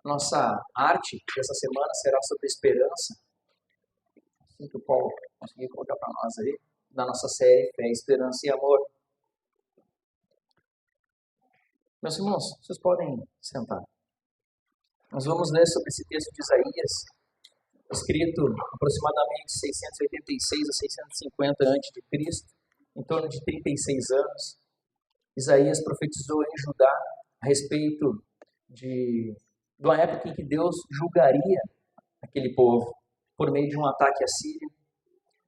Nossa arte dessa semana será sobre esperança, assim que o Paulo conseguir colocar para nós aí, da nossa série Fé, Esperança e Amor. Meus irmãos, vocês podem sentar. Nós vamos ler sobre esse texto de Isaías, escrito aproximadamente 686 a 650 a.C., em torno de 36 anos. Isaías profetizou em Judá a respeito de uma época em que Deus julgaria aquele povo por meio de um ataque assírio.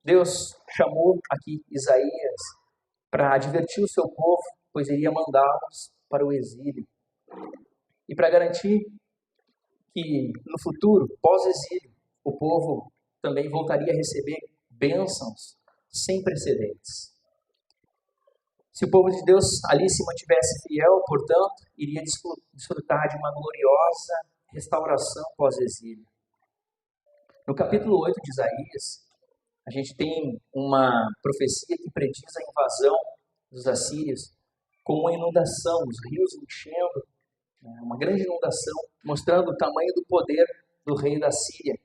Deus chamou aqui Isaías para advertir o seu povo, pois iria mandá-los para o exílio. E para garantir que no futuro, pós-exílio, o povo também voltaria a receber bênçãos sem precedentes. Se o povo de Deus ali se mantivesse fiel, portanto, iria desfrutar de uma gloriosa restauração pós-exílio. No capítulo 8 de Isaías, a gente tem uma profecia que prediz a invasão dos assírios com uma inundação, os rios enchendo, uma grande inundação, mostrando o tamanho do poder do rei da Síria.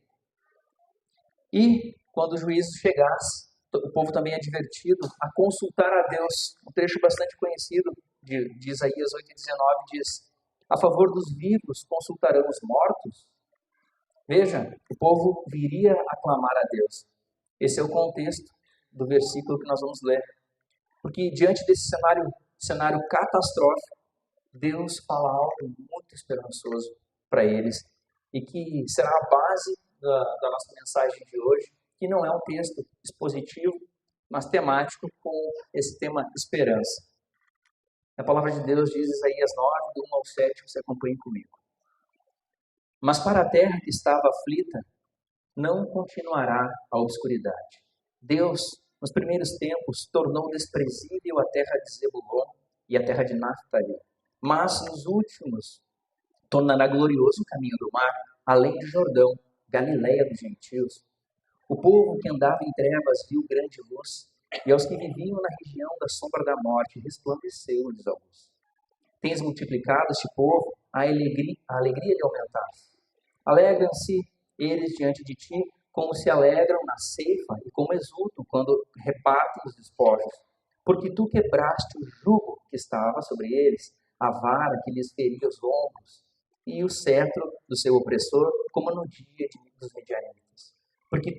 E, quando o juízo chegasse, o povo também é advertido a consultar a Deus. Um trecho bastante conhecido de Isaías 8,19 diz: a favor dos vivos consultarão os mortos. Veja, o povo viria a clamar a Deus. Esse é o contexto do versículo que nós vamos ler. Porque diante desse cenário catastrófico, Deus fala algo muito esperançoso para eles e que será a base da nossa mensagem de hoje, que não é um texto expositivo, mas temático com esse tema esperança. A palavra de Deus diz, Isaías 9, do 1 ao 7, você acompanhe comigo. Mas para a terra que estava aflita, não continuará a obscuridade. Deus, nos primeiros tempos, tornou desprezível a terra de Zebulon e a terra de Naftali. Mas nos últimos, tornará glorioso o caminho do mar, além de Jordão, Galileia dos gentios. O povo que andava em trevas viu grande luz, e aos que viviam na região da sombra da morte, resplandeceu-lhes a luz. Tens multiplicado este povo, a alegria lhe aumentaste. Alegram-se eles diante de ti, como se alegram na ceifa, e como exultam quando repartem os despojos. Porque tu quebraste o jugo que estava sobre eles, a vara que lhes feria os ombros, e o cetro do seu opressor, como no dia dos medianitas. Porque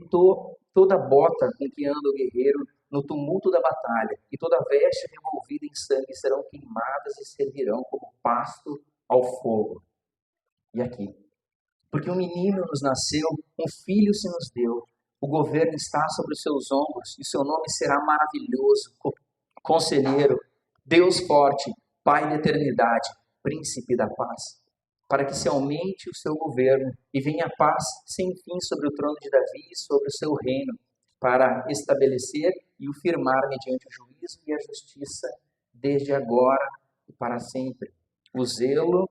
toda bota com que anda o guerreiro no tumulto da batalha, e toda veste revolvida em sangue serão queimadas e servirão como pasto ao fogo. E aqui, porque um menino nos nasceu, um filho se nos deu, o governo está sobre os seus ombros, e seu nome será maravilhoso, conselheiro, Deus forte, Pai da eternidade, príncipe da paz, para que se aumente o seu governo e venha a paz sem fim sobre o trono de Davi e sobre o seu reino, para estabelecer e o firmar mediante o juízo e a justiça, desde agora e para sempre. O zelo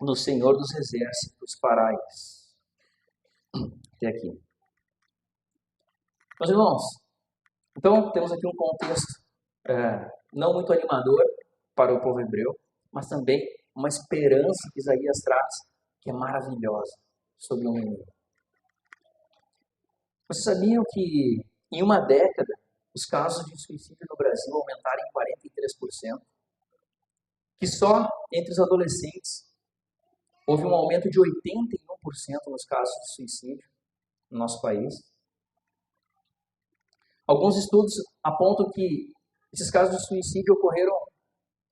do Senhor dos Exércitos fará isso. Até aqui. Meus irmãos, então temos aqui um contexto não muito animador para o povo hebreu, mas também uma esperança que Isaías traz, que é maravilhosa, sobre o menino. Vocês sabiam que em uma década os casos de suicídio no Brasil aumentaram em 43%? Que só entre os adolescentes houve um aumento de 81% nos casos de suicídio no nosso país? Alguns estudos apontam que esses casos de suicídio ocorreram,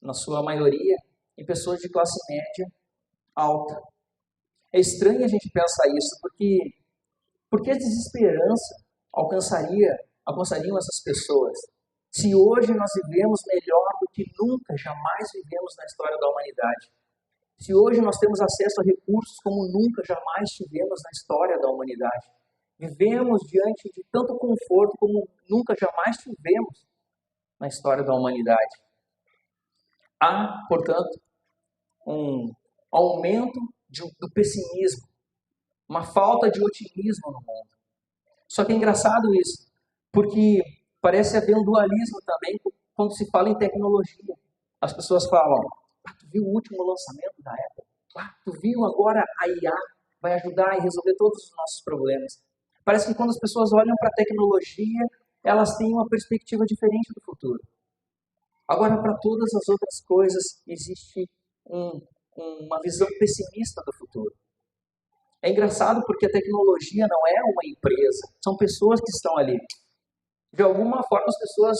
na sua maioria, em pessoas de classe média alta. É estranho a gente pensar isso, porque a desesperança alcançariam essas pessoas se hoje nós vivemos melhor do que nunca, jamais vivemos na história da humanidade. Se hoje nós temos acesso a recursos como nunca, jamais tivemos na história da humanidade. Vivemos diante de tanto conforto como nunca, jamais tivemos na história da humanidade. Há, portanto, um aumento do pessimismo, uma falta de otimismo no mundo. Só que é engraçado isso, porque parece haver um dualismo também quando se fala em tecnologia. As pessoas falam, tu viu o último lançamento da Apple? Tu viu agora a IA vai ajudar a resolver todos os nossos problemas. Parece que quando as pessoas olham para a tecnologia, elas têm uma perspectiva diferente do futuro. Agora, para todas as outras coisas, existe uma visão pessimista do futuro. É engraçado porque a tecnologia não é uma empresa, são pessoas que estão ali. De alguma forma, as pessoas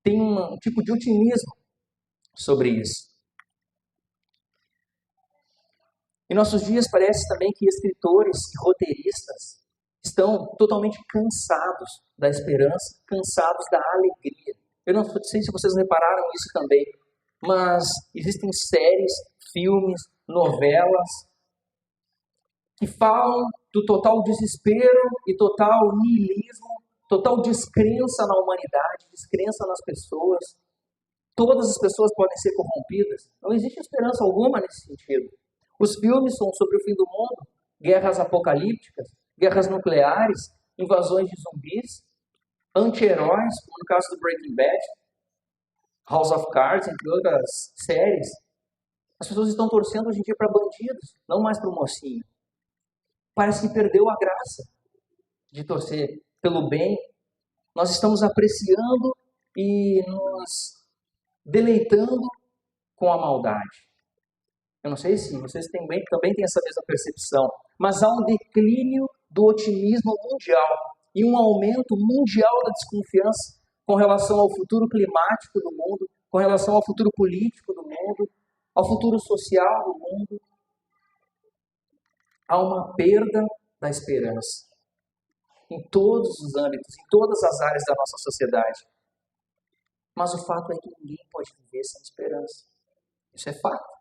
têm um tipo de otimismo sobre isso. Em nossos dias, parece também que escritores e roteiristas estão totalmente cansados da esperança, cansados da alegria. Eu não sei se vocês repararam isso também, mas existem séries, filmes, novelas que falam do total desespero e total niilismo, total descrença na humanidade, descrença nas pessoas. Todas as pessoas podem ser corrompidas. Não existe esperança alguma nesse sentido. Os filmes são sobre o fim do mundo, guerras apocalípticas, guerras nucleares, invasões de zumbis, anti-heróis, como no caso do Breaking Bad, House of Cards, entre outras séries. As pessoas estão torcendo hoje em dia para bandidos, não mais para o mocinho. Parece que perdeu a graça de torcer pelo bem. Nós estamos apreciando e nos deleitando com a maldade. Eu não sei se vocês também têm essa mesma percepção, mas há um declínio do otimismo mundial e um aumento mundial da desconfiança com relação ao futuro climático do mundo, com relação ao futuro político do mundo, ao futuro social do mundo. Há uma perda da esperança em todos os âmbitos, em todas as áreas da nossa sociedade. Mas o fato é que ninguém pode viver sem esperança. Isso é fato.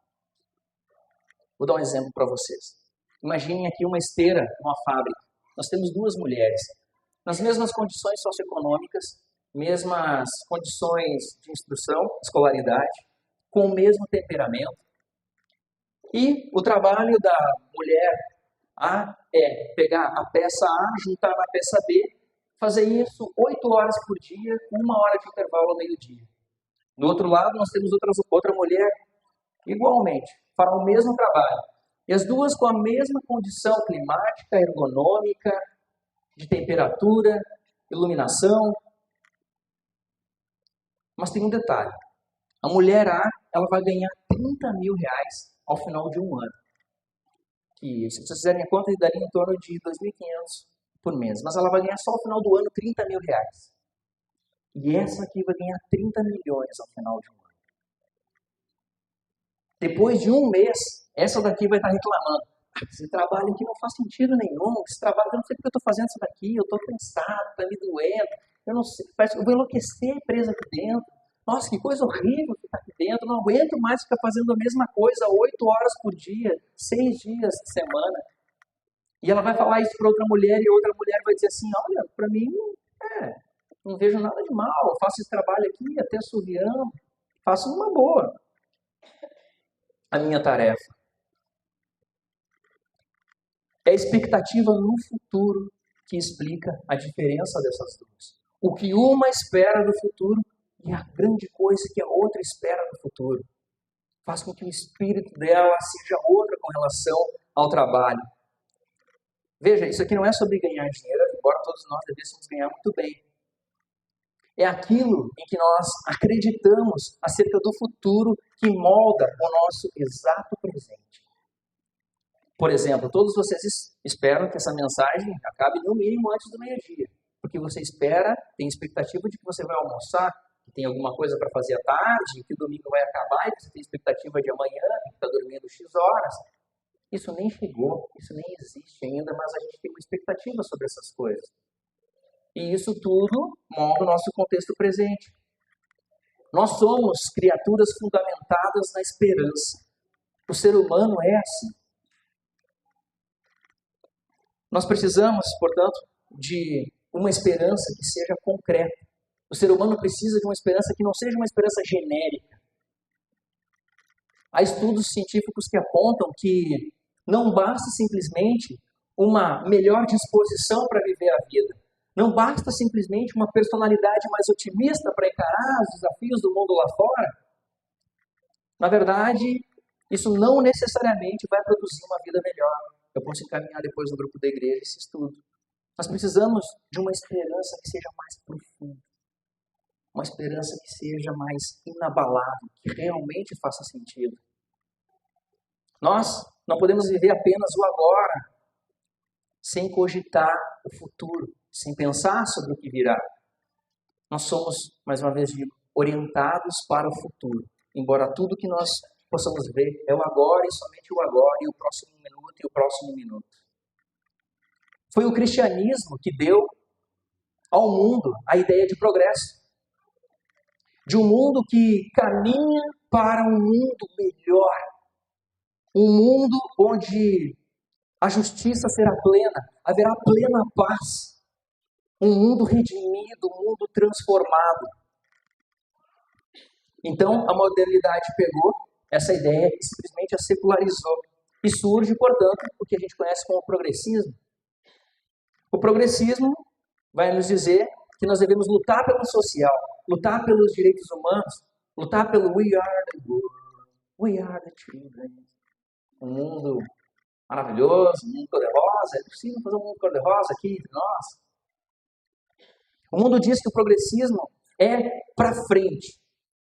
Vou dar um exemplo para vocês. Imaginem aqui uma esteira, uma fábrica. Nós temos duas mulheres, nas mesmas condições socioeconômicas, mesmas condições de instrução, escolaridade, com o mesmo temperamento. E o trabalho da mulher A é pegar a peça A, juntar na peça B, fazer isso 8 horas por dia, com 1 hora de intervalo ao meio-dia. Do outro lado, nós temos outra mulher, igualmente, fará o mesmo trabalho. E as duas com a mesma condição climática, ergonômica, de temperatura, iluminação. Mas tem um detalhe. A mulher A, ela vai ganhar 30 mil reais ao final de um ano. Que, se vocês fizerem a conta, daria em torno de 2.500 por mês. Mas ela vai ganhar só ao final do ano 30 mil reais. E essa aqui vai ganhar 30 milhões ao final de um ano. Depois de um mês, essa daqui vai estar reclamando. Esse trabalho aqui não faz sentido nenhum. Esse trabalho, eu não sei porque eu estou fazendo isso daqui. Eu estou cansado, está me doendo. Eu não sei, parece que eu vou enlouquecer presa aqui dentro. Nossa, que coisa horrível ficar aqui dentro. Não aguento mais ficar fazendo a mesma coisa 8 horas por dia, 6 dias de semana. E ela vai falar isso para outra mulher e outra mulher vai dizer assim, olha, para mim, não vejo nada de mal. Eu faço esse trabalho aqui, até assoviando, faço uma boa. A minha tarefa. É a expectativa no futuro que explica a diferença dessas duas. O que uma espera do futuro e a grande coisa que a outra espera do futuro. Faz com que o espírito dela seja outra com relação ao trabalho. Veja, isso aqui não é sobre ganhar dinheiro, embora todos nós devêssemos ganhar muito bem. É aquilo em que nós acreditamos acerca do futuro que molda o nosso exato presente. Por exemplo, todos vocês esperam que essa mensagem acabe no mínimo antes do meio-dia. Porque você espera, tem expectativa de que você vai almoçar, que tem alguma coisa para fazer à tarde, que o domingo vai acabar, e você tem expectativa de amanhã, que está dormindo X horas. Isso nem chegou, isso nem existe ainda, mas a gente tem uma expectativa sobre essas coisas. E isso tudo molda o nosso contexto presente. Nós somos criaturas fundamentadas na esperança. O ser humano é assim. Nós precisamos, portanto, de uma esperança que seja concreta. O ser humano precisa de uma esperança que não seja uma esperança genérica. Há estudos científicos que apontam que não basta simplesmente uma melhor disposição para viver a vida. Não basta simplesmente uma personalidade mais otimista para encarar os desafios do mundo lá fora. Na verdade, Isso não necessariamente vai produzir uma vida melhor. Eu posso encaminhar depois no grupo da igreja esse estudo. Nós precisamos de uma esperança que seja mais profunda. Uma esperança que seja mais inabalável, que realmente faça sentido. Nós não podemos viver apenas o agora, sem cogitar o futuro, sem pensar sobre o que virá. Nós somos, mais uma vez digo, orientados para o futuro. Embora tudo que nós possamos ver é o agora e somente o agora, e o próximo minuto e o próximo minuto. Foi o cristianismo que deu ao mundo a ideia de progresso. De um mundo que caminha para um mundo melhor. Um mundo onde a justiça será plena, haverá plena paz. Um mundo redimido, um mundo transformado. Então, a modernidade pegou essa ideia e simplesmente a secularizou. E surge, portanto, o que a gente conhece como progressismo. O progressismo vai nos dizer que nós devemos lutar pelo social, lutar pelos direitos humanos, lutar pelo we are the world, we are the children. Um mundo maravilhoso, um mundo cor-de-rosa. É possível fazer um mundo cor-de-rosa aqui entre nós? O mundo diz que o progressismo é para frente.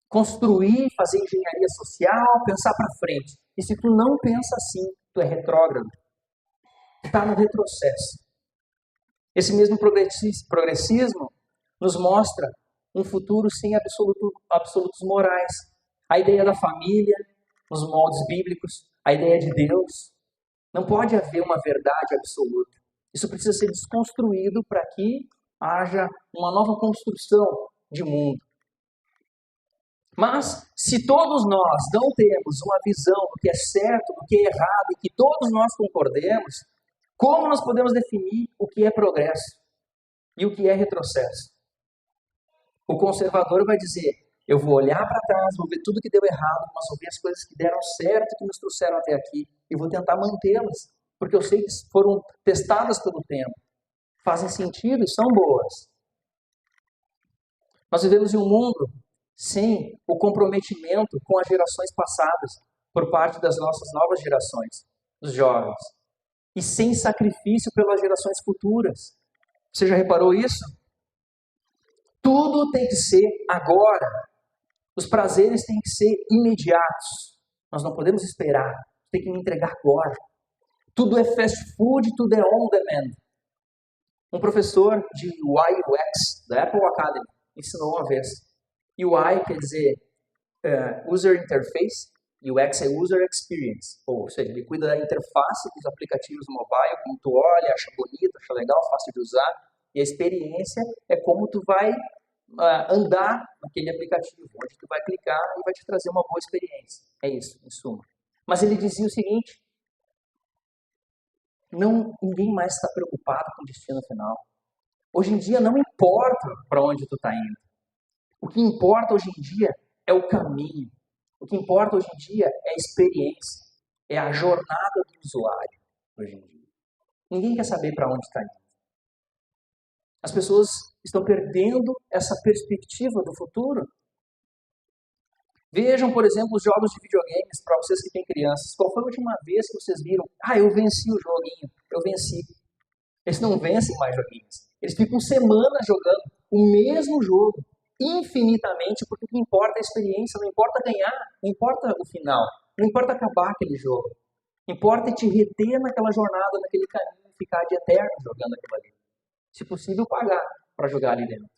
Construir, fazer engenharia social, pensar para frente. E se tu não pensa assim, tu é retrógrado. Está no retrocesso. Esse mesmo progressismo nos mostra um futuro sem absolutos morais. A ideia da família, nos moldes bíblicos, a ideia de Deus. Não pode haver uma verdade absoluta. Isso precisa ser desconstruído para que haja uma nova construção de mundo. Mas, se todos nós não temos uma visão do que é certo, do que é errado, e que todos nós concordemos, como nós podemos definir o que é progresso e o que é retrocesso? O conservador vai dizer, eu vou olhar para trás, vou ver tudo que deu errado, mas vou ver as coisas que deram certo, que nos trouxeram até aqui, e vou tentar mantê-las, porque eu sei que foram testadas pelo tempo, fazem sentido e são boas. Nós vivemos em um mundo sem o comprometimento com as gerações passadas, por parte das nossas novas gerações, dos jovens, e sem sacrifício pelas gerações futuras. Você já reparou isso? Tudo tem que ser agora. Os prazeres têm que ser imediatos. Nós não podemos esperar. Tem que me entregar agora. Tudo é fast food, tudo é on demand. Um professor de UI UX da Apple Academy ensinou uma vez. UI quer dizer User Interface, UX é User Experience. Ou seja, ele cuida da interface dos aplicativos mobile, como tu olha, acha bonito, acha legal, fácil de usar. E a experiência é como tu vai andar naquele aplicativo, onde tu vai clicar e vai te trazer uma boa experiência. É isso, em suma. Mas ele dizia o seguinte, ninguém mais está preocupado com o destino final. Hoje em dia não importa para onde tu está indo. O que importa hoje em dia é o caminho. O que importa hoje em dia é a experiência, é a jornada do usuário hoje em dia. Ninguém quer saber para onde está indo. As pessoas estão perdendo essa perspectiva do futuro. Vejam, por exemplo, os jogos de videogames, para vocês que têm crianças. Qual foi a última vez que vocês viram? Eu venci o joguinho, eu venci. Eles não vencem mais joguinhos. Eles ficam semanas jogando o mesmo jogo, infinitamente, porque o que importa é a experiência, não importa ganhar, não importa o final, não importa acabar aquele jogo. Importa te reter naquela jornada, naquele caminho, ficar de eterno jogando aquilo ali. Se possível, pagar para jogar ali dentro.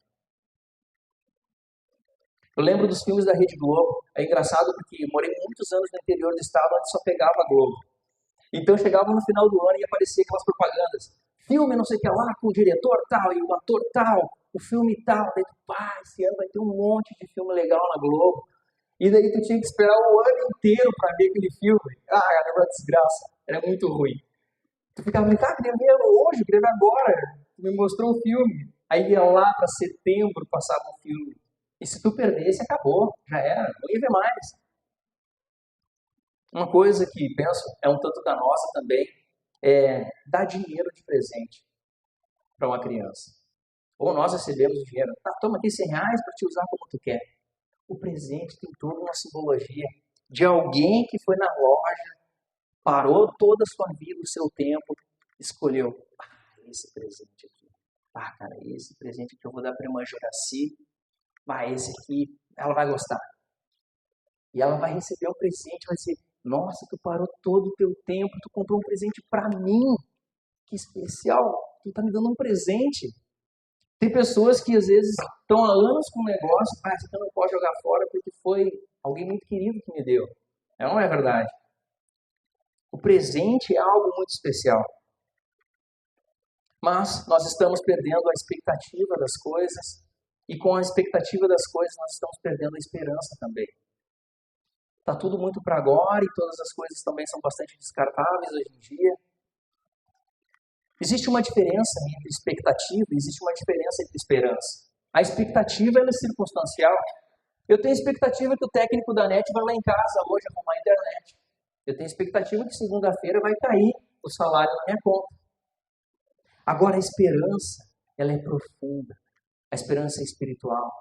Eu lembro dos filmes da Rede Globo. É engraçado porque eu morei muitos anos no interior do estado onde só pegava a Globo. Então chegava no final do ano e aparecia aquelas propagandas. Filme não sei o que lá, com o diretor tal e o ator tal, o filme tal. Daí tu, esse ano vai ter um monte de filme legal na Globo. E daí tu tinha que esperar o ano inteiro para ver aquele filme. Era uma desgraça. Era muito ruim. Tu ficava brincando, queria ver hoje, queria ver agora. Tu me mostrou um filme. Aí ia lá para setembro, passava um filme. E se tu perdesse, acabou. Já era, não ia ver mais. Uma coisa que penso é um tanto danosa também, é dar dinheiro de presente para uma criança. Ou nós recebemos o dinheiro, toma aqui R$100 para te usar como tu quer. O presente tem toda uma simbologia. de alguém que foi na loja, parou toda a sua vida, o seu tempo, escolheu, esse presente aqui. Cara, esse presente que eu vou dar para a irmã Juraci, esse aqui, ela vai gostar. E ela vai receber o presente, vai dizer, nossa, tu parou todo o teu tempo, tu comprou um presente para mim. Que especial, tu tá me dando um presente. Tem pessoas que às vezes estão há anos com um negócio, isso aqui eu não posso jogar fora porque foi alguém muito querido que me deu. Não é verdade? O presente é algo muito especial. Mas nós estamos perdendo a expectativa das coisas, e com a expectativa das coisas nós estamos perdendo a esperança também. Está tudo muito para agora e todas as coisas também são bastante descartáveis hoje em dia. Existe uma diferença entre expectativa e existe uma diferença entre esperança. A expectativa ela é circunstancial. Eu tenho expectativa que o técnico da NET vai lá em casa hoje arrumar a internet. Eu tenho expectativa que segunda-feira vai cair o salário na minha conta. Agora a esperança, ela é profunda. A esperança é espiritual.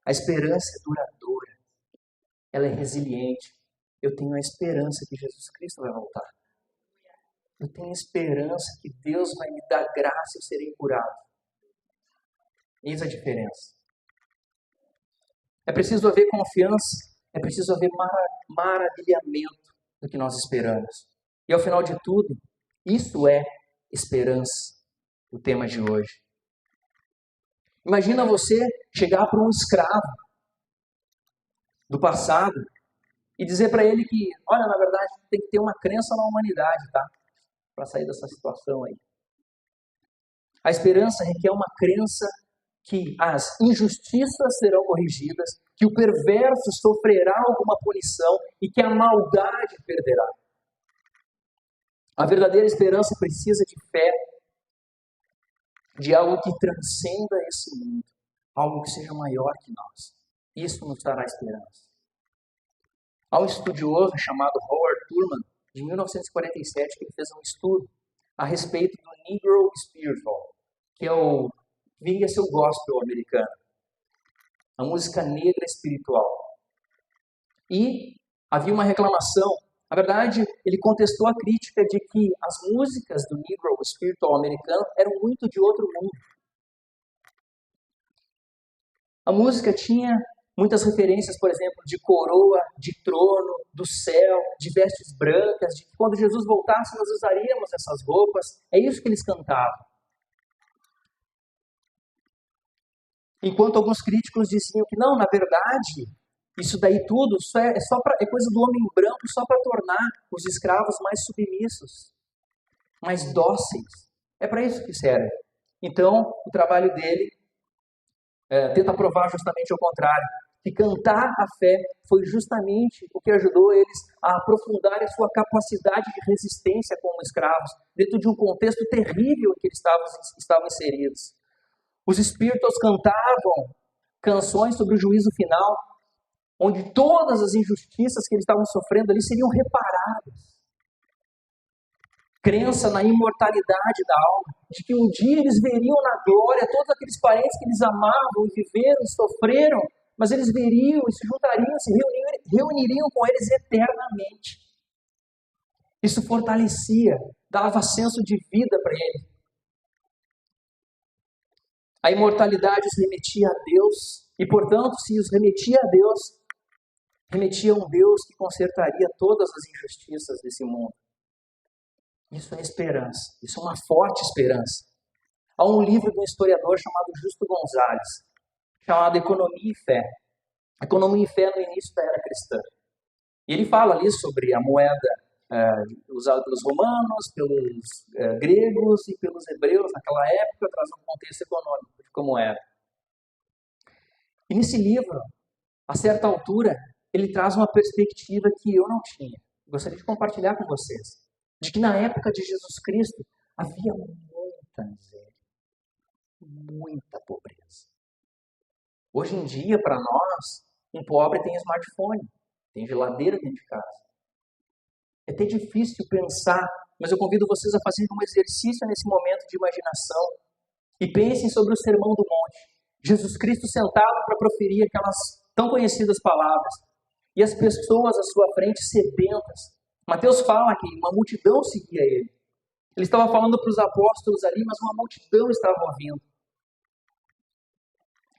A esperança é duradoura. Ela é resiliente. Eu tenho a esperança que Jesus Cristo vai voltar. Eu tenho esperança que Deus vai me dar graça e eu serei curado. Eis a diferença. É preciso haver confiança, é preciso haver maravilhamento do que nós esperamos. E ao final de tudo, isso é esperança, o tema de hoje. Imagina você chegar para um escravo do passado e dizer para ele que, olha, na verdade, tem que ter uma crença na humanidade, tá? Para sair dessa situação aí. A esperança requer uma crença que as injustiças serão corrigidas, que o perverso sofrerá alguma punição e que a maldade perderá. A verdadeira esperança precisa de fé, de algo que transcenda esse mundo, algo que seja maior que nós. Isso nos dará esperança. Há um estudioso chamado Howard Thurman, de 1947, que ele fez um estudo a respeito do Negro Spiritual, que vinha a ser o gospel americano, a música negra espiritual. E havia uma reclamação. Na verdade, ele contestou a crítica de que as músicas do Negro Spiritual americano eram muito de outro mundo. A música tinha muitas referências, por exemplo, de coroa, de trono, do céu, de vestes brancas, de que quando Jesus voltasse nós usaríamos essas roupas. É isso que eles cantavam. Enquanto alguns críticos diziam que não, na verdade, isso daí tudo é coisa do homem branco só para tornar os escravos mais submissos, mais dóceis. É para isso que serve. Então, o trabalho dele tenta provar justamente o contrário. Que cantar a fé foi justamente o que ajudou eles a aprofundar a sua capacidade de resistência como escravos, dentro de um contexto terrível em que eles estavam inseridos. Os espíritos cantavam canções sobre o juízo final, onde todas as injustiças que eles estavam sofrendo ali seriam reparadas. Crença na imortalidade da alma, de que um dia eles veriam na glória todos aqueles parentes que eles amavam e viveram e sofreram, mas eles veriam e se juntariam, se reuniriam com eles eternamente. Isso fortalecia, dava senso de vida para eles. A imortalidade os remetia a Deus, e portanto, se os remetia a Deus, remetia a um Deus que consertaria todas as injustiças desse mundo. Isso é esperança, isso é uma forte esperança. Há um livro de um historiador chamado Justo Gonzalez, chamado Economia e Fé. Economia e Fé no início da era cristã. E ele fala ali sobre a moeda usada pelos romanos, pelos gregos e pelos hebreus naquela época, traz um contexto econômico de como era. E nesse livro, a certa altura, ele traz uma perspectiva que eu não tinha. Gostaria de compartilhar com vocês. De que na época de Jesus Cristo havia muita miséria, muita pobreza. Hoje em dia, para nós, um pobre tem smartphone, tem geladeira dentro de casa. É até difícil pensar, mas eu convido vocês a fazerem um exercício nesse momento de imaginação e pensem sobre o Sermão do Monte. Jesus Cristo sentado para proferir aquelas tão conhecidas palavras. e as pessoas à sua frente sedentas. Mateus fala que uma multidão seguia ele. Ele estava falando para os apóstolos ali, mas uma multidão estava ouvindo.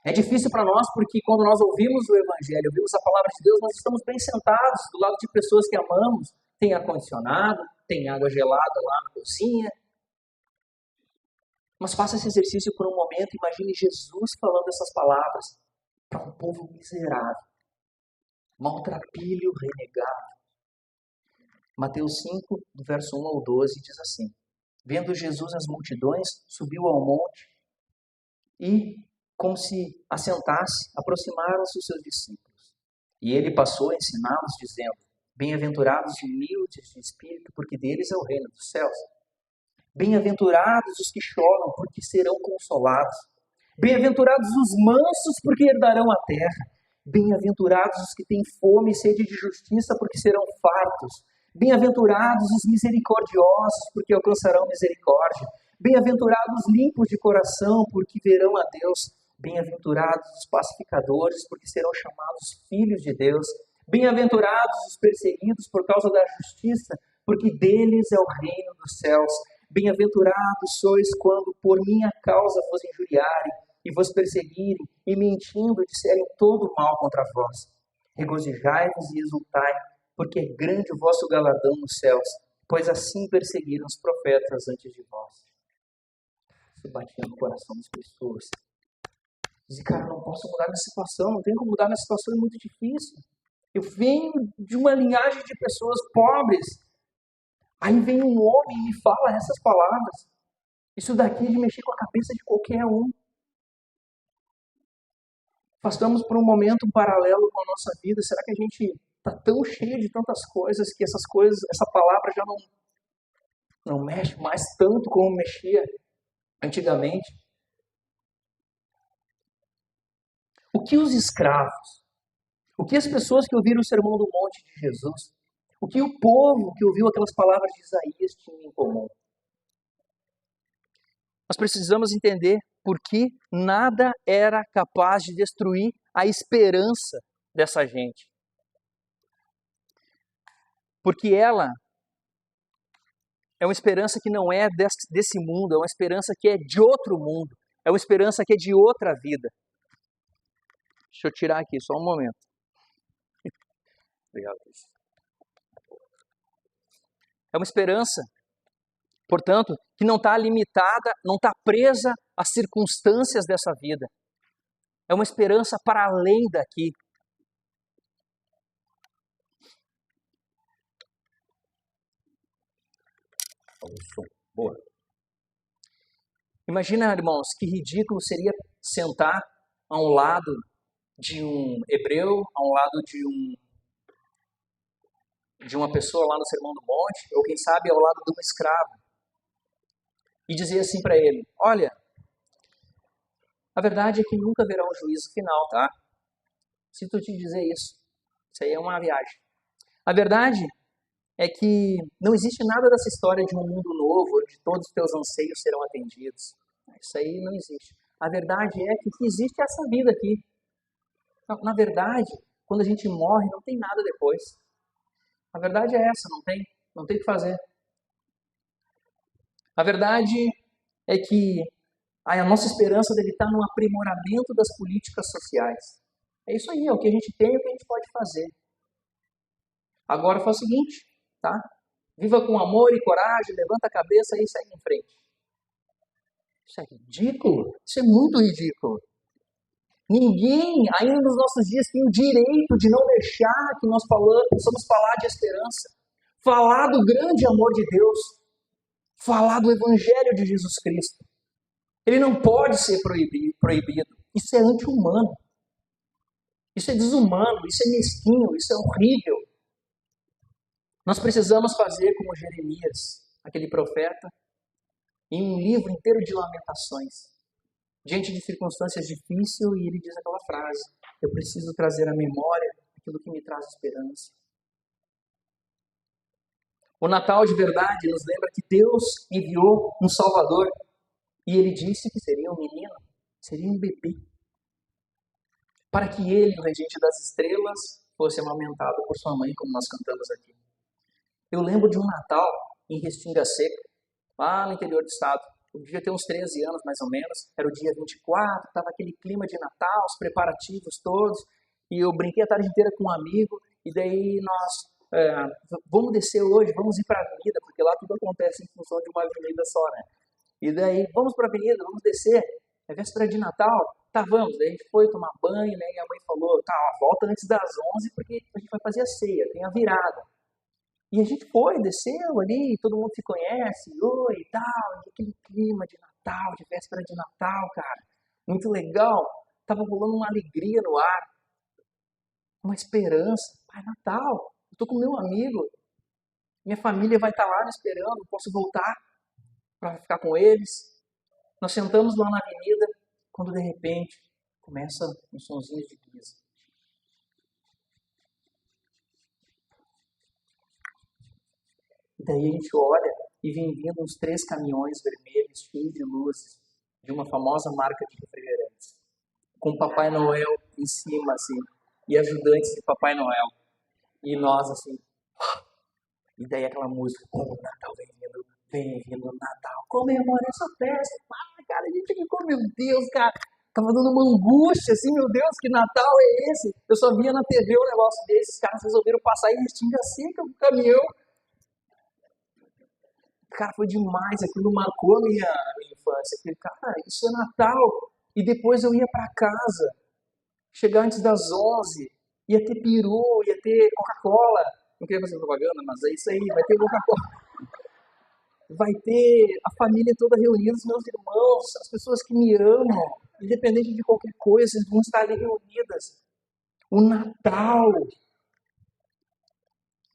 É difícil para nós porque quando nós ouvimos o Evangelho, ouvimos a palavra de Deus, nós estamos bem sentados do lado de pessoas que amamos. Tem ar-condicionado, tem água gelada lá na cozinha. Mas faça esse exercício por um momento, imagine Jesus falando essas palavras para um povo miserável, maltrapilho, renegado. Mateus 5, do verso 1 ao 12, diz assim: Vendo Jesus as multidões, subiu ao monte e, como se assentasse, aproximaram-se os seus discípulos. E ele passou a ensiná-los, dizendo: Bem-aventurados os humildes de espírito, porque deles é o reino dos céus. Bem-aventurados os que choram, porque serão consolados. Bem-aventurados os mansos, porque herdarão a terra. Bem-aventurados os que têm fome e sede de justiça, porque serão fartos. Bem-aventurados os misericordiosos, porque alcançarão misericórdia. Bem-aventurados os limpos de coração, porque verão a Deus. Bem-aventurados os pacificadores, porque serão chamados filhos de Deus. Bem-aventurados os perseguidos por causa da justiça, porque deles é o reino dos céus. Bem-aventurados sois quando por minha causa vos injuriarem e vos perseguirem e mentindo disserem todo mal contra vós. Regozijai-vos e exultai, porque é grande o vosso galardão nos céus, pois assim perseguiram os profetas antes de vós. Isso batia no coração das pessoas. Dizia, cara, não posso mudar minha situação, não tenho como mudar minha situação, é muito difícil. Eu venho de uma linhagem de pessoas pobres. Aí vem um homem e me fala essas palavras. Isso daqui é de mexer com a cabeça de qualquer um. Passamos por um momento, um paralelo com a nossa vida. Será que a gente está tão cheio de tantas coisas que essas coisas, essa palavra já não mexe mais tanto como mexia antigamente? O que os escravos, o que as pessoas que ouviram o Sermão do Monte de Jesus, o que o povo que ouviu aquelas palavras de Isaías tinha em comum? Nós precisamos entender por que nada era capaz de destruir a esperança dessa gente. Porque ela é uma esperança que não é desse mundo, é uma esperança que é de outro mundo, é uma esperança que é de outra vida. Deixa eu tirar aqui, só um momento. Obrigado. É uma esperança, portanto, que não está limitada, não está presa às circunstâncias dessa vida. É uma esperança para além daqui. Boa. Imagina, irmãos, que ridículo seria sentar ao lado de um hebreu, ao lado de uma pessoa lá no Sermão do Monte, ou quem sabe ao lado de um escravo, e dizer assim para ele: olha, a verdade é que nunca haverá um juízo final, tá? Sinto te dizer isso. Isso aí é uma viagem. A verdade é que não existe nada dessa história de um mundo novo, onde todos os teus anseios serão atendidos. Isso aí não existe. A verdade é que existe essa vida aqui. Na verdade, quando a gente morre, não tem nada depois. A verdade é essa, não tem o que fazer. A verdade é que a nossa esperança deve estar no aprimoramento das políticas sociais. É isso aí, é o que a gente tem e o que a gente pode fazer. Agora faz o seguinte, tá? Viva com amor e coragem, levanta a cabeça e segue em frente. Isso é ridículo, isso é muito ridículo. Ninguém, ainda nos nossos dias, tem o direito de não deixar que nós possamos falar de esperança, falar do grande amor de Deus, falar do Evangelho de Jesus Cristo. Ele não pode ser proibido. Isso é anti-humano. Isso é desumano, isso é mesquinho, isso é horrível. Nós precisamos fazer como Jeremias, aquele profeta, em um livro inteiro de lamentações, diante de circunstâncias difíceis, e ele diz aquela frase: eu preciso trazer à memória aquilo que me traz esperança. O Natal de verdade nos lembra que Deus enviou um Salvador, e ele disse que seria um menino, seria um bebê, para que ele, o regente das estrelas, fosse amamentado por sua mãe, como nós cantamos aqui. Eu lembro de um Natal em Restinga Seca, lá no interior do estado. Eu devia ter uns 13 anos, mais ou menos. Era o dia 24, estava aquele clima de Natal, os preparativos todos. E eu brinquei a tarde inteira com um amigo. E daí nós, vamos descer hoje, vamos ir para a avenida, porque lá tudo acontece em função de uma avenida só, né? E daí, vamos para a avenida, vamos descer. É véspera de Natal? Tá, vamos. Daí a gente foi tomar banho, né? E a mãe falou, tá, volta antes das 11, porque a gente vai fazer a ceia, tem a virada. E a gente foi, desceu ali, todo mundo se conhece, oi e tal, e aquele clima de Natal, de véspera de Natal, cara. Muito legal. Tava rolando uma alegria no ar, uma esperança. Pai, Natal, eu tô com meu amigo, minha família vai estar lá me esperando, posso voltar para ficar com eles. Nós sentamos lá na avenida, quando de repente começa um sonzinho de guisa. E daí a gente olha e vem vindo uns 3 caminhões vermelhos cheios de luzes de uma famosa marca de refrigerantes, com Papai Noel em cima, assim, e ajudantes de Papai Noel. E nós, assim, e daí aquela música, como o Natal vem vindo o Natal, comemora essa festa. Ah, cara, a gente ficou, meu Deus, cara, tava dando uma angústia, assim, meu Deus, que Natal é esse? Eu só via na TV um negócio desses, os caras resolveram passar em Restinga Seca com o caminhão. Cara, foi demais, aquilo marcou a minha infância. Falei, cara, isso é Natal. E depois eu ia para casa, chegar antes das 11, ia ter peru, ia ter Coca-Cola. Não queria fazer propaganda, mas é isso aí, vai ter Coca-Cola. Vai ter a família toda reunida, os meus irmãos, as pessoas que me amam, independente de qualquer coisa, eles vão estar ali reunidas. O Natal.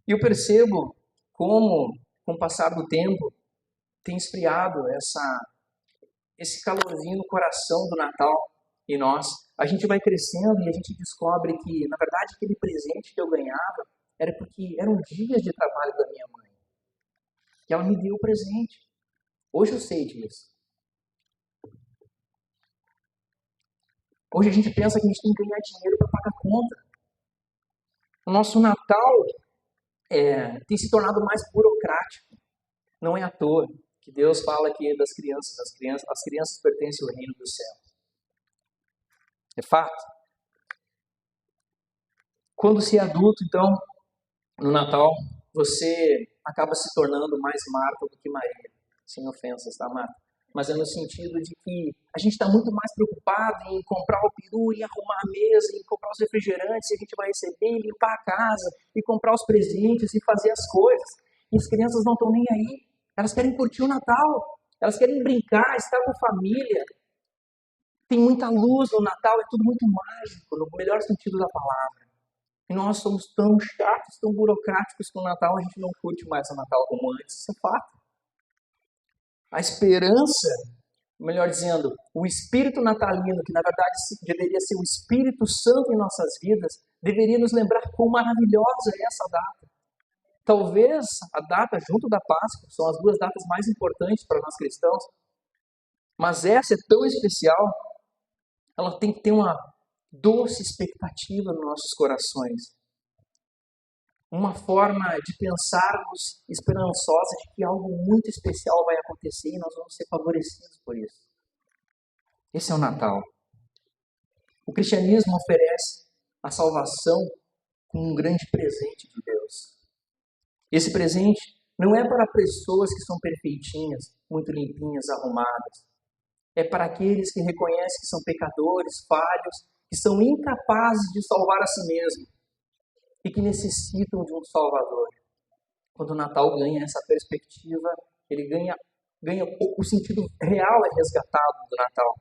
E eu percebo como, com o passar do tempo, tem esfriado esse calorzinho no coração do Natal em nós. A gente vai crescendo e a gente descobre que, na verdade, aquele presente que eu ganhava era porque eram dias de trabalho da minha mãe. Que ela me deu o presente. Hoje eu sei disso. Hoje a gente pensa que a gente tem que ganhar dinheiro para pagar conta. O nosso Natal tem se tornado mais burocrático. Não é à toa que Deus fala aqui das crianças. As crianças pertencem ao reino dos céus. É fato. Quando se é adulto, então, no Natal, você acaba se tornando mais Marta do que Maria. Sem ofensas, tá, Marta? Mas é no sentido de que a gente está muito mais preocupado em comprar o peru, em arrumar a mesa, em comprar os refrigerantes que a gente vai receber, em limpar a casa, e comprar os presentes, e fazer as coisas. E as crianças não estão nem aí. Elas querem curtir o Natal. Elas querem brincar, estar com a família. Tem muita luz no Natal, é tudo muito mágico, no melhor sentido da palavra. E nós somos tão chatos, tão burocráticos com o Natal, a gente não curte mais o Natal como antes, isso é fato. A esperança, melhor dizendo, o espírito natalino, que na verdade deveria ser o Espírito Santo em nossas vidas, deveria nos lembrar quão maravilhosa é essa data. Talvez a data junto da Páscoa são as 2 datas mais importantes para nós cristãos, mas essa é tão especial, ela tem que ter uma doce expectativa nos nossos corações. Uma forma de pensarmos esperançosa de que algo muito especial vai acontecer e nós vamos ser favorecidos por isso. Esse é o Natal. O cristianismo oferece a salvação como um grande presente de Deus. Esse presente não é para pessoas que são perfeitinhas, muito limpinhas, arrumadas. É para aqueles que reconhecem que são pecadores, falhos, que são incapazes de salvar a si mesmos e que necessitam de um Salvador. Quando o Natal ganha essa perspectiva, ele ganha o sentido real é resgatado do Natal.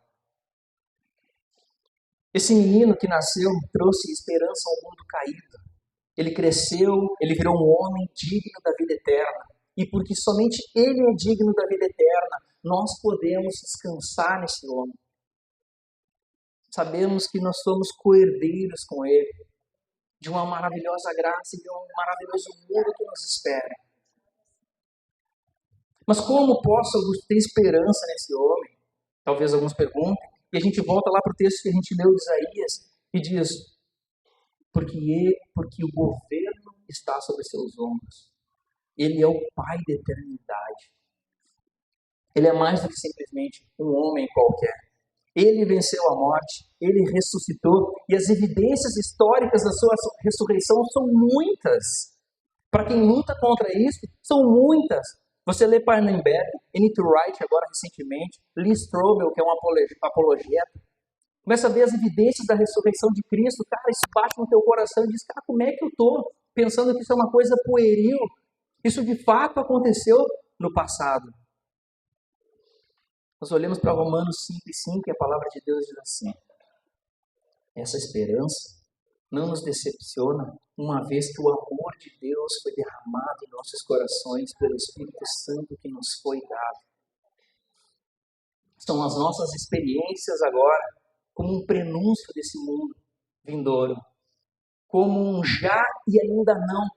Esse menino que nasceu trouxe esperança ao mundo caído. Ele cresceu, ele virou um homem digno da vida eterna. E porque somente ele é digno da vida eterna, nós podemos descansar nesse homem. Sabemos que nós somos co-herdeiros com ele, de uma maravilhosa graça e de um maravilhoso mundo que nos espera. Mas como posso ter esperança nesse homem? Talvez alguns perguntem. E a gente volta lá para o texto que a gente leu de Isaías e diz: Porque o governo está sobre seus ombros. Ele é o Pai da eternidade. Ele é mais do que simplesmente um homem qualquer. Ele venceu a morte, ele ressuscitou, e as evidências históricas da sua ressurreição são muitas. Para quem luta contra isso, são muitas. Você lê Parnenberg, N.T. Wright agora recentemente, Lee Strobel, que é um apologeta, começa a ver as evidências da ressurreição de Cristo, cara, isso bate no teu coração e diz, cara, como é que eu estou pensando que isso é uma coisa pueril? Isso de fato aconteceu no passado. Nós olhamos para Romanos 5:5 e a palavra de Deus diz assim: essa esperança não nos decepciona, uma vez que o amor de Deus foi derramado em nossos corações pelo Espírito Santo que nos foi dado. São as nossas experiências agora como um prenúncio desse mundo vindouro, como um já e ainda não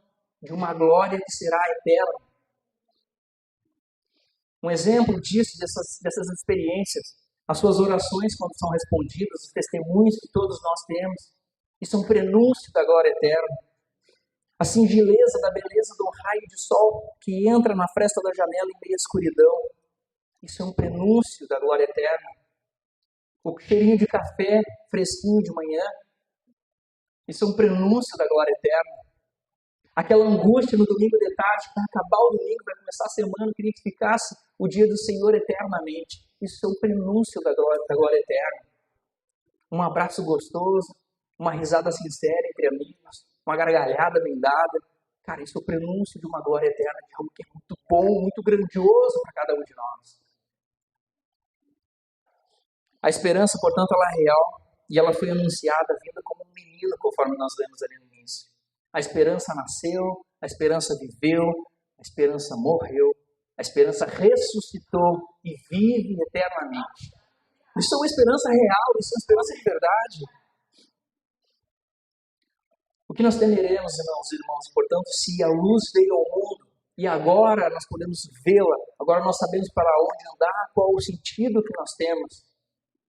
de uma glória que será eterna. Um exemplo disso, dessas experiências, as suas orações quando são respondidas, os testemunhos que todos nós temos, isso é um prenúncio da glória eterna. A singeleza da beleza do raio de sol que entra na fresta da janela em meia escuridão, isso é um prenúncio da glória eterna. O cheirinho de café fresquinho de manhã, isso é um prenúncio da glória eterna. Aquela angústia no domingo de tarde, para acabar o domingo, vai começar a semana, eu queria que ficasse o dia do Senhor eternamente. Isso é um prenúncio da glória eterna. Um abraço gostoso, uma risada sincera entre amigos, uma gargalhada bem dada. Cara, isso é o prenúncio de uma glória eterna, de algo que é muito bom, muito grandioso para cada um de nós. A esperança, portanto, ela é real e ela foi anunciada, vinda como um menino, conforme nós lemos ali no início. A esperança nasceu, a esperança viveu, a esperança morreu, a esperança ressuscitou e vive eternamente. Isso é uma esperança real, isso é uma esperança de verdade. O que nós temeremos, irmãos, portanto, se a luz veio ao mundo e agora nós podemos vê-la, agora nós sabemos para onde andar, qual o sentido que nós temos.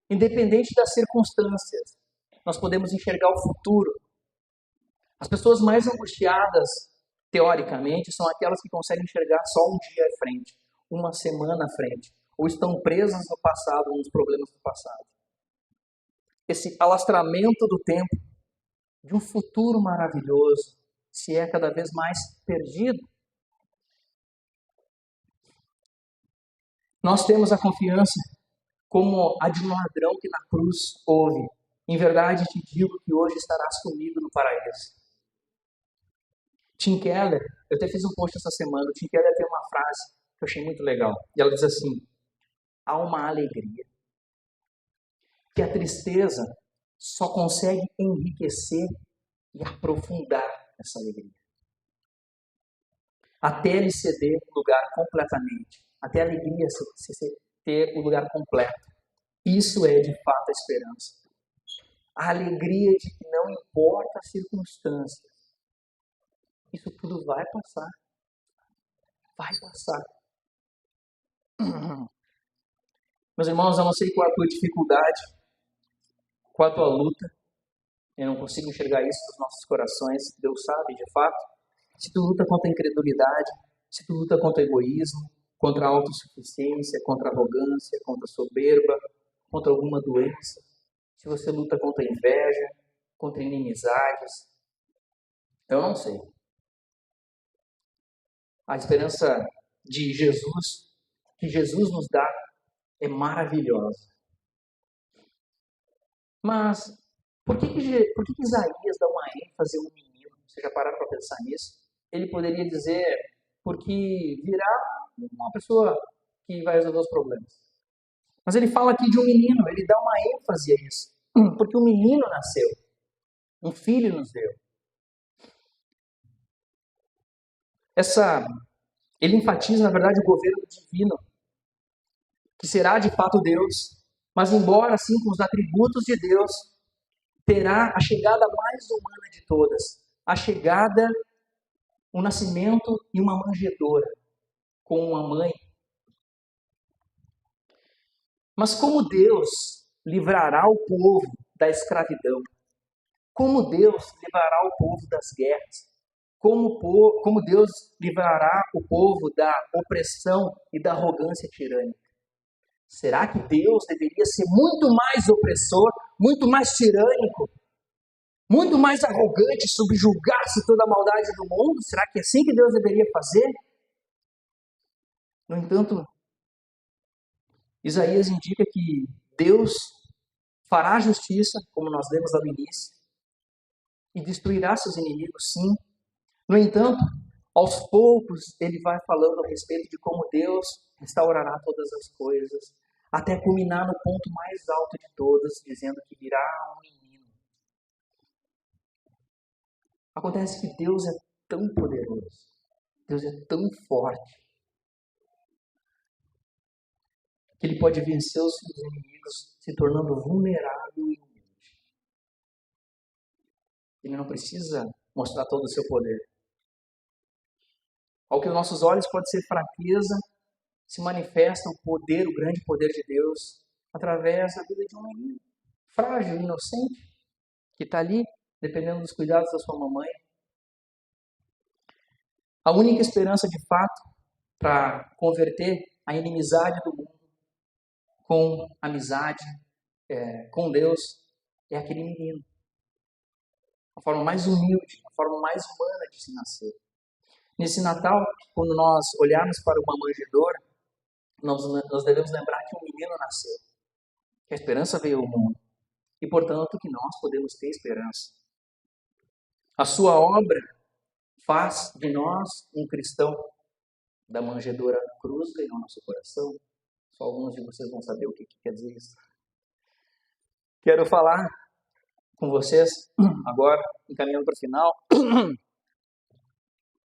Independente das circunstâncias, nós podemos enxergar o futuro. As pessoas mais angustiadas, teoricamente, são aquelas que conseguem enxergar só um dia à frente, uma semana à frente, ou estão presas no passado, nos problemas do passado. Esse alastramento do tempo de um futuro maravilhoso se é cada vez mais perdido. Nós temos a confiança como a de um ladrão que na cruz ouve: em verdade te digo que hoje estarás comigo no paraíso. Tim Keller, eu até fiz um post essa semana, o Tim Keller tem uma frase que eu achei muito legal, e ela diz assim: há uma alegria que a tristeza só consegue enriquecer e aprofundar essa alegria. Até ele ceder o lugar completamente, até a alegria ter o lugar completo. Isso é de fato a esperança. A alegria de que não importa as circunstâncias, isso tudo vai passar. Vai passar. Meus irmãos, eu não sei qual é a tua dificuldade, qual é a tua luta. Eu não consigo enxergar isso nos nossos corações. Deus sabe, de fato. Se tu luta contra a incredulidade, se tu luta contra o egoísmo, contra a autossuficiência, contra a arrogância, contra a soberba, contra alguma doença, se você luta contra a inveja, contra inimizades, eu não sei. A esperança de Jesus, que Jesus nos dá, é maravilhosa. Mas por que Isaías dá uma ênfase a um menino? Vocês já pararam para pensar nisso? Ele poderia dizer, porque virá uma pessoa que vai resolver os problemas. Mas ele fala aqui de um menino, ele dá uma ênfase a isso. Porque um menino nasceu, um filho nos deu. Ele enfatiza, na verdade, o governo divino, que será de fato Deus, mas embora assim com os atributos de Deus, terá a chegada mais humana de todas, a chegada, o nascimento em uma manjedoura, com uma mãe. Mas como Deus livrará o povo da escravidão? como Deus livrará o povo das guerras, como Deus livrará o povo da opressão e da arrogância tirânica. Será que Deus deveria ser muito mais opressor, muito mais tirânico, muito mais arrogante, subjugar-se toda a maldade do mundo? Será que é assim que Deus deveria fazer? No entanto, Isaías indica que Deus fará justiça, como nós lemos lá no início, e destruirá seus inimigos, sim. No entanto, aos poucos, ele vai falando a respeito de como Deus restaurará todas as coisas, até culminar no ponto mais alto de todas, dizendo que virá um menino. Acontece que Deus é tão poderoso, Deus é tão forte, que ele pode vencer os seus inimigos se tornando vulnerável e humilde. Ele não precisa mostrar todo o seu poder. Ao que os nossos olhos pode ser fraqueza, se manifesta o poder, o grande poder de Deus, através da vida de um menino frágil, inocente, que está ali, dependendo dos cuidados da sua mamãe. A única esperança, de fato, para converter a inimizade do mundo com amizade, com Deus, é aquele menino. A forma mais humilde, a forma mais humana de se nascer. Nesse Natal, quando nós olharmos para uma manjedoura, nós devemos lembrar que um menino nasceu, que a esperança veio ao mundo e, portanto, que nós podemos ter esperança. A sua obra faz de nós um cristão. Da manjedoura à cruz ganhou nosso coração. Só alguns de vocês vão saber o que quer dizer isso. Quero falar com vocês agora, encaminhando para o final,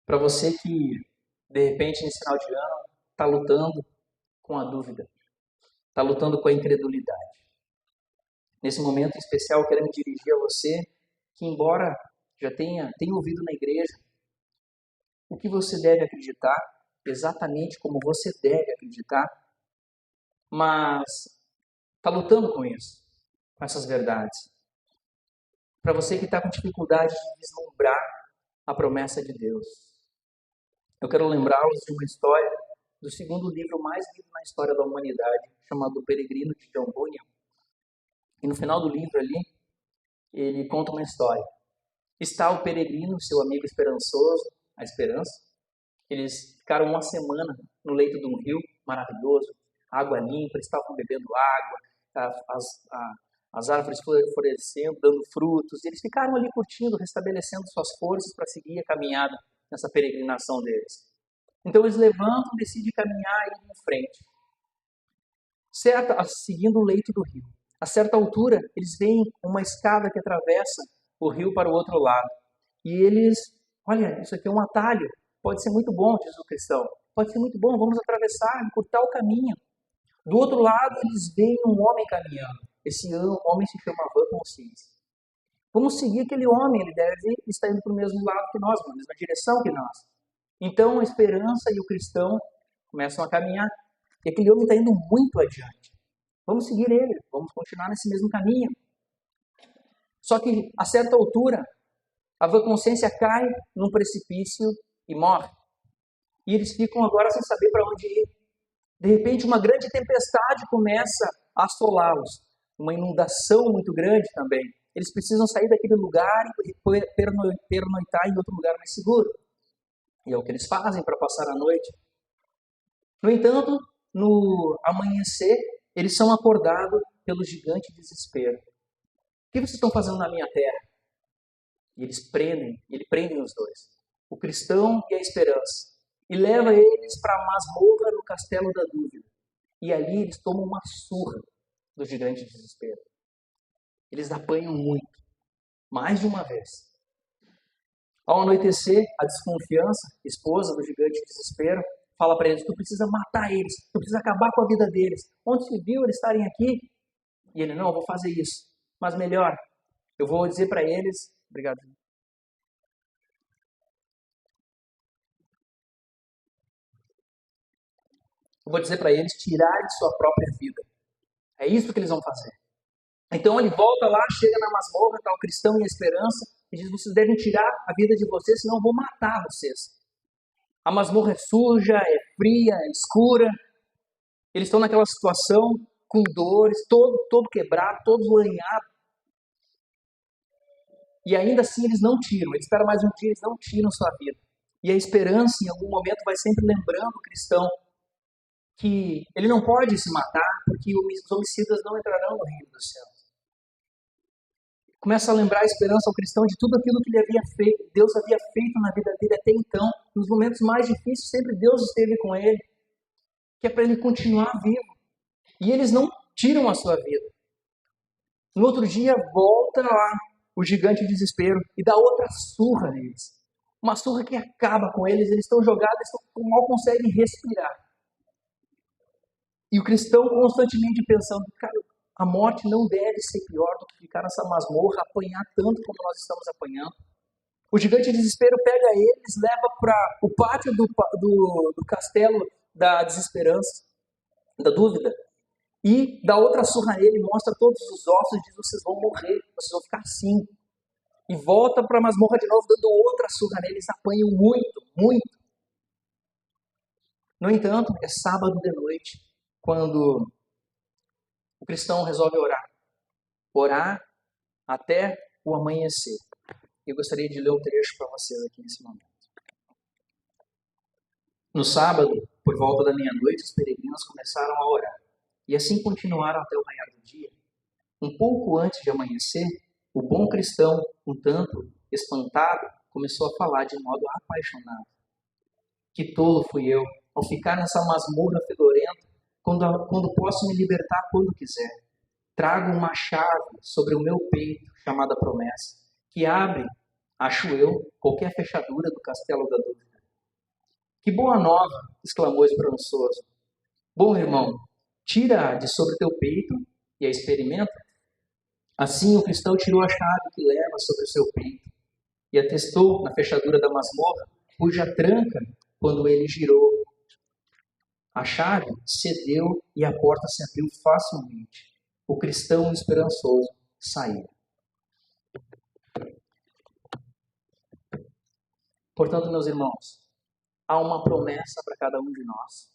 para você que, de repente, nesse final de ano, está lutando com a dúvida, está lutando com a incredulidade. Nesse momento em especial, eu quero me dirigir a você que, embora já tenha ouvido na igreja o que você deve acreditar, exatamente como você deve acreditar, mas está lutando com isso, com essas verdades. Para você que está com dificuldade de vislumbrar a promessa de Deus, eu quero lembrá-los de uma história do segundo livro mais lido na história da humanidade, chamado O Peregrino, de John Bunyan. E no final do livro ali, ele conta uma história. Está o peregrino, seu amigo esperançoso, a esperança. Eles ficaram uma semana no leito de um rio maravilhoso, água limpa, eles estavam bebendo água, as árvores florescendo, dando frutos. E eles ficaram ali curtindo, restabelecendo suas forças para seguir a caminhada nessa peregrinação deles. Então eles levantam, decidem caminhar e ir em frente, seguindo o leito do rio. A certa altura, eles veem uma escada que atravessa o rio para o outro lado. E eles, olha, isso aqui é um atalho, pode ser muito bom, diz o cristão. Pode ser muito bom, vamos atravessar, encurtar o caminho. Do outro lado, eles veem um homem caminhando. Esse homem se chama Van Consciência. Vamos seguir aquele homem, ele deve estar indo para o mesmo lado que nós, na mesma direção que nós. Então, a esperança e o cristão começam a caminhar. E aquele homem está indo muito adiante. Vamos seguir ele, vamos continuar nesse mesmo caminho. Só que, a certa altura, a Van Consciência cai num precipício e morre. E eles ficam agora sem saber para onde ir. De repente, uma grande tempestade começa a assolá-los. Uma inundação muito grande também. Eles precisam sair daquele lugar e pernoitar em outro lugar mais seguro. E é o que eles fazem para passar a noite. No entanto, no amanhecer, eles são acordados pelo gigante desespero. O que vocês estão fazendo na minha terra? E ele prende os dois. O cristão e a esperança. E leva eles para a masmorra no castelo da dúvida. E ali eles tomam uma surra do gigante desespero. Eles apanham muito, mais de uma vez. Ao anoitecer, a desconfiança, esposa do gigante desespero, fala para eles: tu precisa matar eles, tu precisa acabar com a vida deles. Onde se viu eles estarem aqui? E ele: não, eu vou fazer isso. Mas melhor, eu vou dizer para eles... Obrigado. Eu vou dizer para eles tirarem sua própria vida. É isso que eles vão fazer. Então ele volta lá, chega na masmorra, está o cristão e a esperança, e diz: vocês devem tirar a vida de vocês, senão eu vou matar vocês. A masmorra é suja, é fria, é escura. Eles estão naquela situação com dores, todo quebrado, todo lanhado. E ainda assim eles não tiram. Eles esperam mais um dia, eles não tiram sua vida. E a esperança, em algum momento, vai sempre lembrando o cristão que ele não pode se matar, porque os homicidas não entrarão no reino dos céus. Começa a lembrar a esperança ao cristão de tudo aquilo que ele havia feito, Deus havia feito na vida dele até então. Nos momentos mais difíceis, sempre Deus esteve com ele, que é para ele continuar vivo. E eles não tiram a sua vida. No outro dia, volta lá o gigante de desespero e dá outra surra neles. Uma surra que acaba com eles, eles estão jogados, eles mal conseguem respirar. E o cristão constantemente pensando: cara, a morte não deve ser pior do que ficar nessa masmorra, apanhar tanto como nós estamos apanhando. O gigante de desespero pega eles, leva para o pátio do castelo da desesperança, da dúvida, e dá outra surra nele, mostra todos os ossos e diz: vocês vão morrer, vocês vão ficar assim. E volta para a masmorra de novo, dando outra surra nele, eles apanham muito, muito. No entanto, é sábado de noite, quando o cristão resolve orar. Orar até o amanhecer. Eu gostaria de ler um trecho para vocês aqui nesse momento. No sábado, por volta da meia-noite, os peregrinos começaram a orar. E assim continuaram até o raiar do dia. Um pouco antes de amanhecer, o bom cristão, um tanto espantado, começou a falar de modo apaixonado. Que tolo fui eu, ao ficar nessa masmorra fedorenta, quando posso me libertar quando quiser. Trago uma chave sobre o meu peito, chamada promessa, que abre, acho eu, qualquer fechadura do castelo da dúvida. Que boa nova! Exclamou esperançoso. Bom, irmão, tira-a de sobre teu peito e a experimenta. Assim o cristão tirou a chave que leva sobre o seu peito e a testou na fechadura da masmorra, cuja tranca, quando ele girou, a chave cedeu e a porta se abriu facilmente. O cristão esperançoso saiu. Portanto, meus irmãos, há uma promessa para cada um de nós.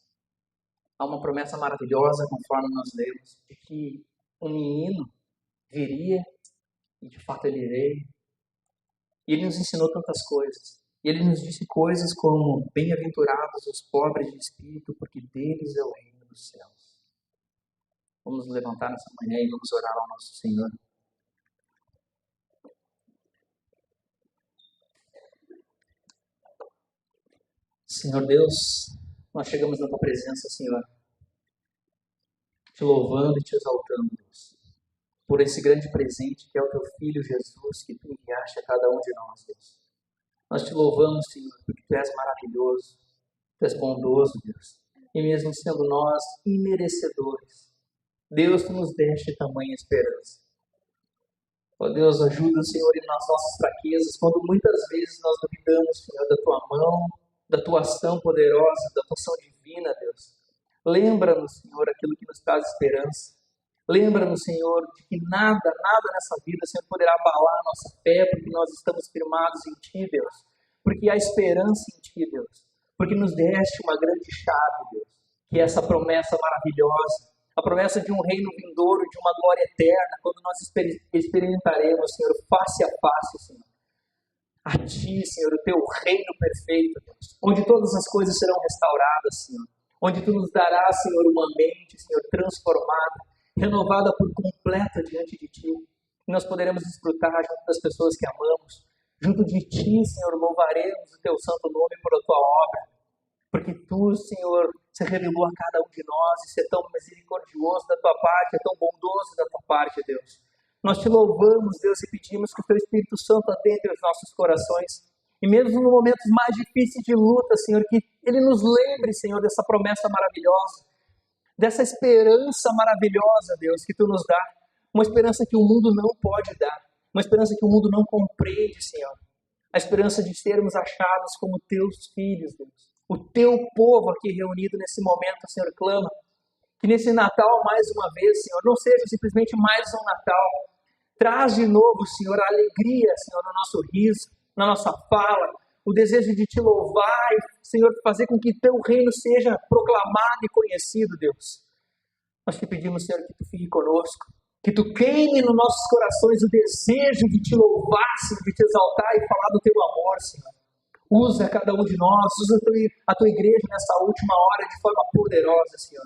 Há uma promessa maravilhosa, conforme nós lemos, de que um menino viria, e de fato ele veio. E ele nos ensinou tantas coisas. E ele nos disse coisas como: bem-aventurados os pobres de espírito, porque deles é o reino dos céus. Vamos nos levantar nessa manhã e vamos orar ao nosso Senhor. Senhor Deus, nós chegamos na tua presença, Senhor, te louvando e te exaltando, Deus, por esse grande presente que é o teu Filho Jesus, que tu enviaste a cada um de nós, Deus. Nós te louvamos, Senhor, porque tu és maravilhoso, tu és bondoso, Deus. E mesmo sendo nós imerecedores, Deus, tu nos deste tamanha esperança. Ó Deus, ajuda, Senhor, nas nossas fraquezas, quando muitas vezes nós duvidamos, Senhor, da tua mão, da tua ação poderosa, da tua ação divina, Deus. Lembra-nos, Senhor, aquilo que nos traz esperança. Lembra-nos, Senhor, de que nada nessa vida, Senhor, poderá abalar a nossa fé, porque nós estamos firmados em Ti, Deus. Porque há esperança em Ti, Deus. Porque nos deste uma grande chave, Deus, que é essa promessa maravilhosa, a promessa de um reino vindouro, de uma glória eterna, quando nós experimentaremos, Senhor, face a face, Senhor, a Ti, Senhor, o Teu reino perfeito, Deus, onde todas as coisas serão restauradas, Senhor, onde Tu nos darás, Senhor, uma mente, Senhor, transformada, renovada por completa diante de Ti, e nós poderemos desfrutar junto das pessoas que amamos, junto de Ti, Senhor, louvaremos o Teu santo nome por a Tua obra, porque Tu, Senhor, se revelou a cada um de nós, e ser tão misericordioso da Tua parte, é tão bondoso da Tua parte, Deus. Nós Te louvamos, Deus, e pedimos que o Teu Espírito Santo adentre os nossos corações, e mesmo nos momentos mais difíceis de luta, Senhor, que Ele nos lembre, Senhor, dessa promessa maravilhosa, dessa esperança maravilhosa, Deus, que Tu nos dá, uma esperança que o mundo não pode dar, uma esperança que o mundo não compreende, Senhor, a esperança de sermos achados como Teus filhos, Deus. O Teu povo aqui reunido nesse momento, Senhor, clama Que nesse Natal, mais uma vez, Senhor, não seja simplesmente mais um Natal. Traz de novo, Senhor, a alegria, Senhor, no nosso riso, na nossa fala, o desejo de te louvar e, Senhor, fazer com que teu reino seja proclamado e conhecido, Deus. Nós te pedimos, Senhor, que tu fique conosco, que tu queime nos nossos corações o desejo de te louvar, Senhor, de te exaltar e falar do teu amor, Senhor. Usa cada um de nós, usa a tua igreja nessa última hora de forma poderosa, Senhor.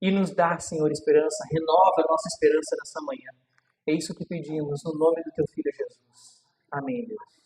E nos dá, Senhor, esperança, renova a nossa esperança nessa manhã. É isso que pedimos, no nome do teu Filho Jesus. Amém, Deus.